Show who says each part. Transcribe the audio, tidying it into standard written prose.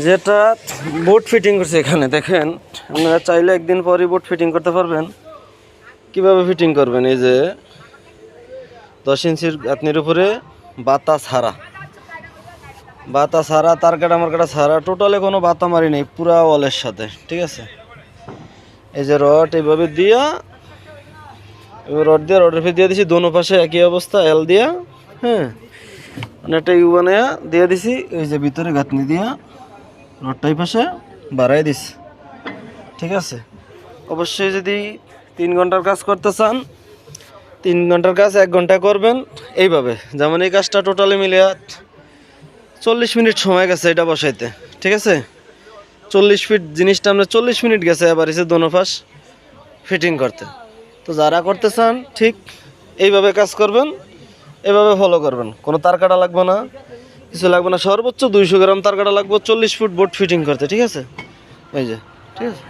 Speaker 1: যেটা boat fitting করছে এখানে দেখেন, আপনারা চাইলে একদিন পরই বোট ফিটিং করতে পারবেন। কিভাবে ফিটিং করবেন, এই যে 10 ইঞ্চির গাঁথনির উপরে বাতা ছাড়া, তার কাটা আমার কাটা ছাড়া, টোটালে কোনো বাতা মারি নেই, পুরা ওয়ালের সাথে, ঠিক আছে। এই যে রড এইভাবে দিয়া, রডের ফিট দিয়ে দিছি দোনো পাশে একই অবস্থা, এল দিয়া, হ্যাঁ, একটা ইউ বানায়া দিয়ে দিছি। এই যে ভিতরে গাঁথনি দিয়া রডটাই পাশে বাড়াই দিছি, ঠিক আছে। অবশ্যই যদি 3 ঘন্টার কাজ করতে চান, 3 ঘন্টার কাজ 1 ঘন্টা করবেন এইভাবে। যেমন এই কাজটা টোটালি মিলিয়ে 40 মিনিট সময় গেছে এটা বসাইতে, ঠিক আছে। 40 ফিট জিনিসটা আমরা 40 মিনিট গেছে এবার এসে দোনো পাশ ফিটিং করতে। তো যারা করতে চান ঠিক এইভাবে কাজ করবেন, এইভাবে ফলো করবেন। কোনো তার কাটা লাগবে না, কিছু লাগবে না। সর্বোচ্চ 200 গ্রাম তার কাটা লাগবে 40 ফুট বোর্ড ফিটিং করতে, ঠিক আছে। এই যে, ঠিক আছে।